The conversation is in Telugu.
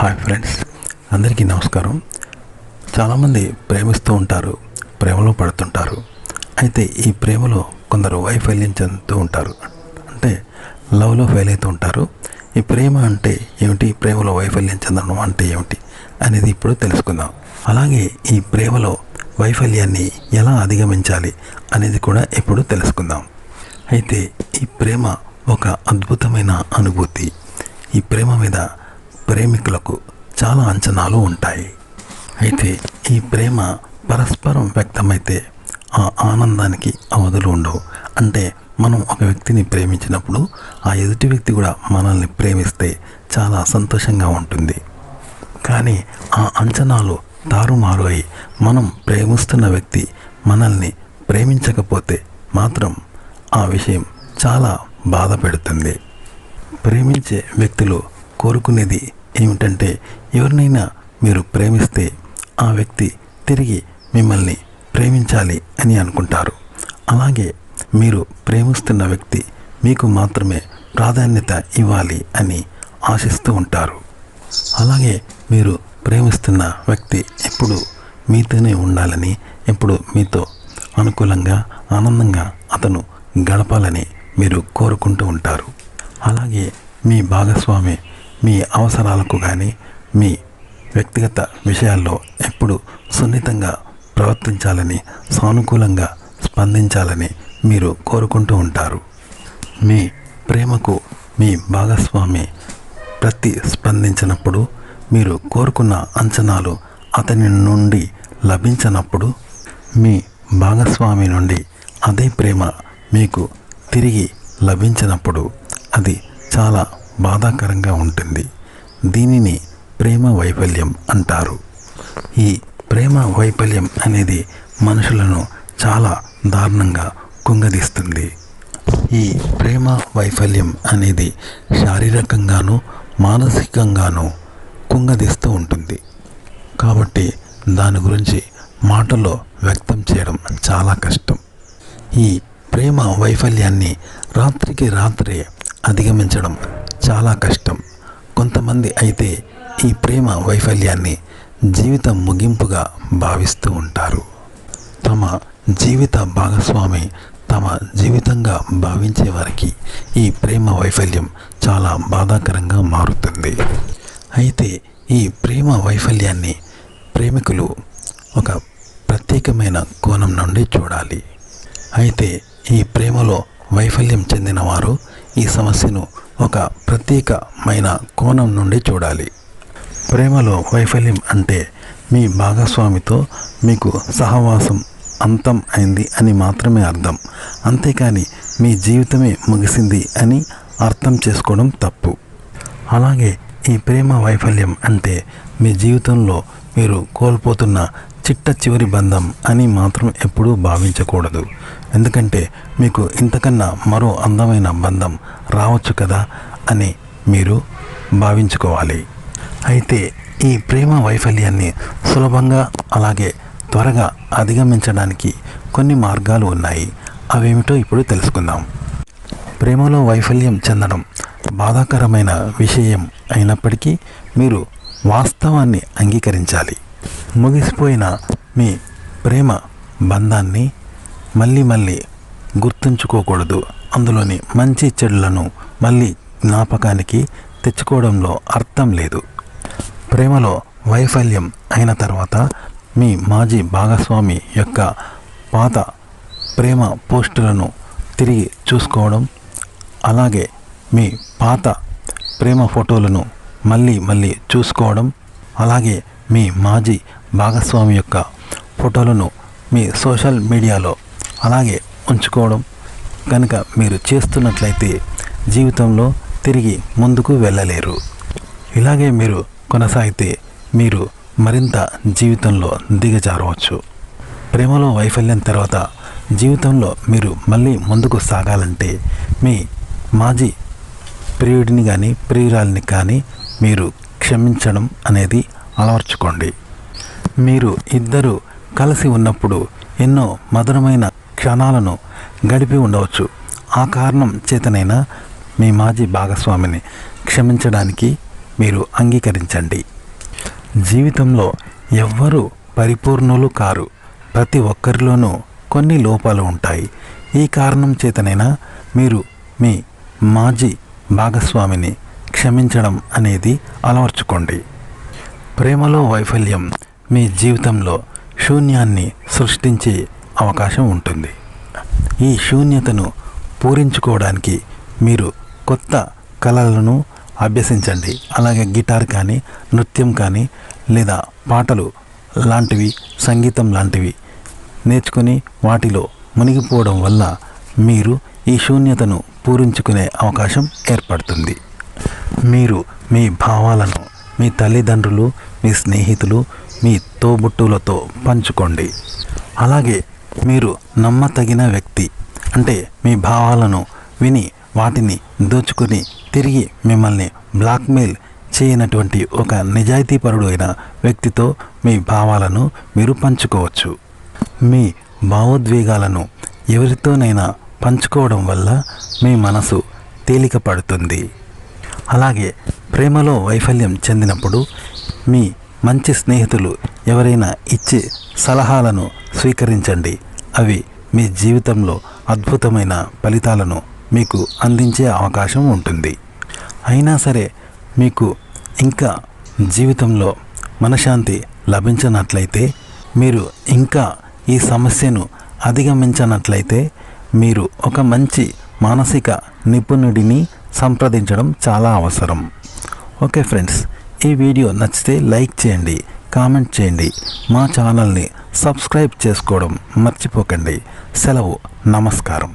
హాయ్ ఫ్రెండ్స్, అందరికీ నమస్కారం. చాలామంది ప్రేమిస్తూ ఉంటారు, ప్రేమలో పడుతుంటారు. అయితే ఈ ప్రేమలో కొందరు వైఫల్యం చెందుతూ ఉంటారు, అంటే లవ్లో ఫెయిల్ అవుతూ ఉంటారు. ఈ ప్రేమ అంటే ఏమిటి, ప్రేమలో వైఫల్యం చెందడం అంటే ఏమిటి అనేది ఇప్పుడు తెలుసుకుందాం. అలాగే ఈ ప్రేమలో వైఫల్యాన్ని ఎలా అధిగమించాలి అనేది కూడా ఇప్పుడు తెలుసుకుందాం. అయితే ఈ ప్రేమ ఒక అద్భుతమైన అనుభూతి. ఈ ప్రేమ మీద ప్రేమికులకు చాలా అంచనాలు ఉంటాయి. అయితే ఈ ప్రేమ పరస్పరం వ్యక్తమైతే ఆ ఆనందానికి అవధులు ఉండవు. అంటే మనం ఒక వ్యక్తిని ప్రేమించినప్పుడు ఆ ఎదుటి వ్యక్తి కూడా మనల్ని ప్రేమిస్తే చాలా సంతోషంగా ఉంటుంది. కానీ ఆ అంచనాలు తారుమారు అయి మనం ప్రేమిస్తున్న వ్యక్తి మనల్ని ప్రేమించకపోతే మాత్రం ఆ విషయం చాలా బాధ పెడుతుంది. ప్రేమించే వ్యక్తులు కోరుకునేది ఏమిటంటే, ఎవరినైనా మీరు ప్రేమిస్తే ఆ వ్యక్తి తిరిగి మిమ్మల్ని ప్రేమించాలి అని అనుకుంటారు. అలాగే మీరు ప్రేమిస్తున్న వ్యక్తి మీకు మాత్రమే ప్రాధాన్యత ఇవ్వాలి అని ఆశిస్తూ ఉంటారు. అలాగే మీరు ప్రేమిస్తున్న వ్యక్తి ఎప్పుడు మీతోనే ఉండాలని, ఎప్పుడు మీతో అనుకూలంగా ఆనందంగా అతను గడపాలని మీరు కోరుకుంటూ ఉంటారు. అలాగే మీ భాగస్వామి మీ అవసరాలకు కానీ మీ వ్యక్తిగత విషయాల్లో ఎప్పుడు సున్నితంగా ప్రవర్తించాలని, సానుకూలంగా స్పందించాలని మీరు కోరుకుంటూ ఉంటారు. మీ ప్రేమకు మీ భాగస్వామి ప్రతిస్పందించినప్పుడు, మీరు కోరుకున్న అంచనాలు అతని నుండి లభించినప్పుడు, మీ భాగస్వామి నుండి అదే ప్రేమ మీకు తిరిగి లభించినప్పుడు అది చాలా బాధాకరంగా ఉంటుంది. దీనిని ప్రేమ వైఫల్యం అంటారు. ఈ ప్రేమ వైఫల్యం అనేది మనుషులను చాలా దారుణంగా కుంగదీస్తుంది. ఈ ప్రేమ వైఫల్యం అనేది శారీరకంగానూ మానసికంగానూ కుంగదీస్తూ ఉంటుంది. కాబట్టి దాని గురించి మాటల్లో వ్యక్తం చేయడం చాలా కష్టం. ఈ ప్రేమ వైఫల్యాన్ని రాత్రికి రాత్రే అధిగమించడం చాలా కష్టం. కొంతమంది అయితే ఈ ప్రేమ వైఫల్యాన్ని జీవితం ముగింపుగా భావిస్తూ ఉంటారు. తమ జీవిత భాగస్వామి తమ జీవితంగా భావించే వారికి ఈ ప్రేమ వైఫల్యం చాలా బాధాకరంగా మారుతుంది. అయితే ఈ ప్రేమ వైఫల్యాన్ని ప్రేమికులు ఒక ప్రత్యేకమైన కోణం నుండి చూడాలి. అయితే ఈ ప్రేమలో వైఫల్యం చెందిన వారు ఈ సమస్యను ఒక ప్రత్యేకమైన కోణం నుండి చూడాలి. ప్రేమలో వైఫల్యం అంటే మీ భాగస్వామితో మీకు సహవాసం అంతం అయింది అని మాత్రమే అర్థం. అంతేకాని మీ జీవితమే ముగిసింది అని అర్థం చేసుకోవడం తప్పు. అలాగే ఈ ప్రేమ వైఫల్యం అంటే మీ జీవితంలో మీరు కోల్పోతున్న చిట్ట చివరి బంధం అని మాత్రం ఎప్పుడూ భావించకూడదు. ఎందుకంటే మీకు ఇంతకన్నా మరో అందమైన బంధం రావచ్చు కదా అని మీరు భావించుకోవాలి. అయితే ఈ ప్రేమ వైఫల్యాన్ని సులభంగా అలాగే త్వరగా అధిగమించడానికి కొన్ని మార్గాలు ఉన్నాయి. అవేమిటో ఇప్పుడు తెలుసుకుందాం. ప్రేమలో వైఫల్యం చెందడం బాధాకరమైన విషయం అయినప్పటికీ మీరు వాస్తవాన్ని అంగీకరించాలి. ముగిసిపోయిన మీ ప్రేమ బంధాన్ని మళ్ళీ గుర్తుంచుకోకూడదు. అందులోని మంచి చెడులను మళ్ళీ జ్ఞాపకానికి తెచ్చుకోవడంలో అర్థం లేదు. ప్రేమలో వైఫల్యం అయిన తర్వాత మీ మాజీ భాగస్వామి యొక్క పాత ప్రేమ పోస్టులను తిరిగి చూసుకోవడం, అలాగే మీ పాత ప్రేమ ఫోటోలను మళ్ళీ చూసుకోవడం, అలాగే మీ మాజీ భాగస్వామి యొక్క ఫోటోలను మీ సోషల్ మీడియాలో అలాగే ఉంచుకోవడం కనుక మీరు చేస్తున్నట్లయితే జీవితంలో తిరిగి ముందుకు వెళ్ళలేరు. ఇలాగే మీరు కొనసాగితే మీరు మరింత జీవితంలో దిగజారవచ్చు. ప్రేమలో వైఫల్యం తర్వాత జీవితంలో మీరు మళ్ళీ ముందుకు సాగాలంటే మీ మాజీ ప్రియుడిని కానీ ప్రియురాలిని కానీ మీరు క్షమించడం అనేది అలవర్చుకోండి. మీరు ఇద్దరు కలిసి ఉన్నప్పుడు ఎన్నో మధురమైన క్షణాలను గడిపి ఉండవచ్చు. ఆ కారణం చేతనైనా మీ మాజీ భాగస్వామిని క్షమించడానికి మీరు అంగీకరించండి. జీవితంలో ఎవ్వరూ పరిపూర్ణులు కారు. ప్రతి ఒక్కరిలోనూ కొన్ని లోపాలు ఉంటాయి. ఈ కారణం చేతనైనా మీరు మీ మాజీ భాగస్వామిని క్షమించడం అనేది అలవర్చుకోండి. ప్రేమలో వైఫల్యం మీ జీవితంలో శూన్యాన్ని సృష్టించే అవకాశం ఉంటుంది. ఈ శూన్యతను పూరించుకోవడానికి మీరు కొత్త కళలను అభ్యసించండి. అలాగే గిటార్ కానీ, నృత్యం కానీ, లేదా పాటలు లాంటివి, సంగీతం లాంటివి నేర్చుకుని వాటిలో మునిగిపోవడం వల్ల మీరు ఈ శూన్యతను పూరించుకునే అవకాశం ఏర్పడుతుంది. మీరు మీ భావాలను మీ తల్లిదండ్రులు, మీ స్నేహితులు, మీ తోబుట్టువులతో పంచుకోండి. అలాగే మీరు నమ్మతగిన వ్యక్తి, అంటే మీ భావాలను విని వాటిని దోచుకుని తిరిగి మిమ్మల్ని బ్లాక్మెయిల్ చేయనటువంటి ఒక నిజాయితీపరుడు అయిన వ్యక్తితో మీ భావాలను మీరు పంచుకోవచ్చు. మీ భావోద్వేగాలను ఎవరితోనైనా పంచుకోవడం వల్ల మీ మనసు తేలిక పడుతుంది. అలాగే ప్రేమలో వైఫల్యం చెందినప్పుడు మీ మంచి స్నేహితులు ఎవరైనా ఇచ్చే సలహాలను స్వీకరించండి. అవి మీ జీవితంలో అద్భుతమైన ఫలితాలను మీకు అందించే అవకాశం ఉంటుంది. అయినా సరే మీకు ఇంకా జీవితంలో మనశ్శాంతి లభించనట్లయితే, మీరు ఇంకా ఈ సమస్యను అధిగమించనట్లయితే మీరు ఒక మంచి మానసిక నిపుణుడిని సంప్రదించడం చాలా అవసరం. ఓకే ఫ్రెండ్స్, ఈ వీడియో నచ్చితే లైక్ చేయండి, కామెంట్ చేయండి, మా ఛానల్ని సబ్స్క్రైబ్ చేసుకోవడం మర్చిపోకండి. సెలవు, నమస్కారం.